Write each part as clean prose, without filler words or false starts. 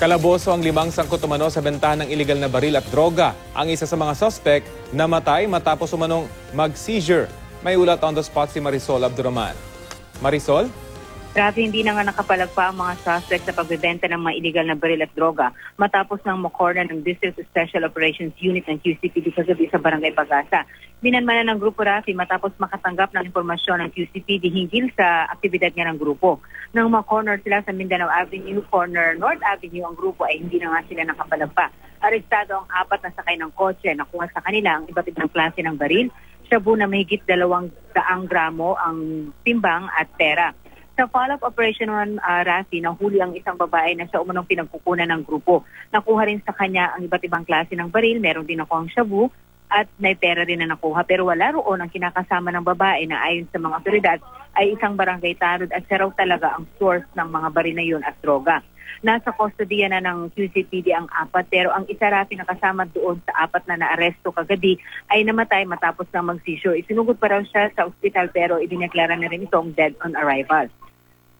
Kalaboso ang 5 sangkot umano sa bentahan ng iligal na baril at droga. Ang isa sa mga suspect namatay matapos umanong mag-seizure. May ulat on the spot si Marisol Abdurrahman. Marisol? Grabe, hindi na nga nakapalagpa ang mga suspect sa pagbebenta ng mga iligal na baril at droga matapos ng makorner ng District Special Operations Unit ng QCPD kagabi sa Barangay Pag-asa. Binanmanan ng Grupo Rafi matapos makatanggap ng impormasyon ng QCPD hinggil sa aktibidad nga ng grupo. Nang makorner sila sa Mindanao Avenue, corner North Avenue, ang grupo ay hindi na nga sila nakapalagpa. Arestado ang 4 na sakay ng kotse. Nakuha sa kanila ang iba't ibang klase ng baril, shabu na mahigit 200 gramo ang timbang at pera. Sa follow-up operation ng Rafi, nahuli ang isang babae na siya umunong pinagkukunan ng grupo. Nakuha rin sa kanya ang iba't ibang klase ng baril, meron din ako ang shabu at may pera rin na nakuha. Pero wala roon ang kinakasama ng babae na ayon sa mga otoridad ay isang barangay tanod at siya raw talaga ang source ng mga baril na yun at droga. Nasa kustodiya na ng QCPD ang 4 pero ang isa Rafi na kasama doon sa 4 na naaresto kagabi ay namatay matapos ng mag-seizure. Isinugod pa raw siya sa ospital pero idineklara na rin itong dead on arrival.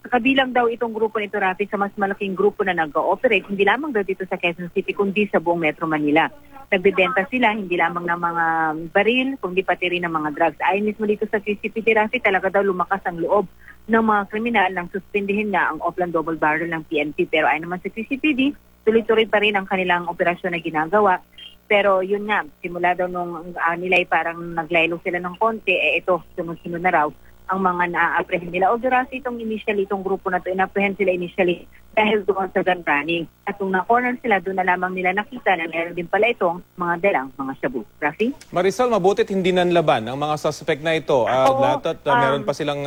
Kabilang daw itong grupo nito, Rafi, sa mas malaking grupo na nag-ooperate, hindi lamang daw dito sa Quezon City, kundi sa buong Metro Manila. Nagbebenta sila, hindi lamang ng mga baril, kundi pati rin ng mga drugs. Ayon mismo dito sa QCPD, Rafi, talaga daw lumakas ang loob ng mga kriminal nang suspindihin na ang Oplan Double Barrel ng PNP. Pero ayon naman sa QCPD, tuloy-tuloy pa rin ang kanilang operasyon na ginagawa. Pero yun nga, simula daw nung nila ay parang naglaylo sila ng konti, ito, sunod-sunod na raw ang mga na-apprehend nila. O durasi itong grupo na ito, in-apprehend sila initially dahil doon sa gun running. At kung na-corner sila, doon na lamang nila nakita na meron din pala itong mga dalang, mga shabu. Rafi? Marisol, mabutit hindi nanlaban ang mga suspect na ito. Meron pa silang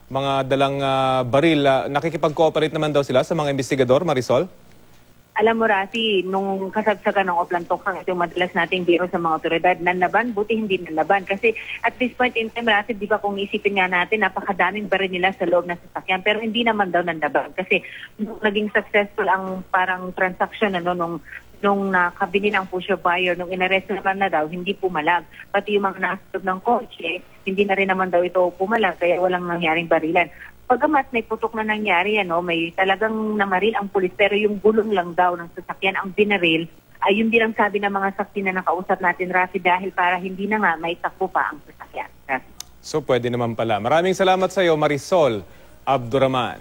mga dalang baril. Nakikipag-cooperate naman daw sila sa mga investigador, Marisol? Alam mo, Rafi, nung kasagsagan ng Oplan Tokhang, ito yung madalas nating biro sa mga otoridad, nanlaban, buti hindi nanlaban. Kasi at this point in time, Rafi, di ba kung isipin nga natin, napakadaming baril nila sa loob ng sasakyan, pero hindi naman daw nanlaban. Kasi naging successful ang parang transaction nung nakabili ng pusher buyer, nung inaresto naman na daw, hindi pumalag. Pati yung mga nasa loob ng kotse, hindi na rin naman daw ito pumalag, kaya walang nangyaring barilan. Pagamat may putok na nangyari, may talagang namaril ang pulis, pero yung gulong lang daw ng sasakyan ang binaril, ay yun din ang sabi ng mga saksi na nakausap natin, Rafi, dahil para hindi na nga may takbo pa ang sasakyan. Rafi. So pwede naman pala. Maraming salamat sa iyo, Marisol Abdurrahman.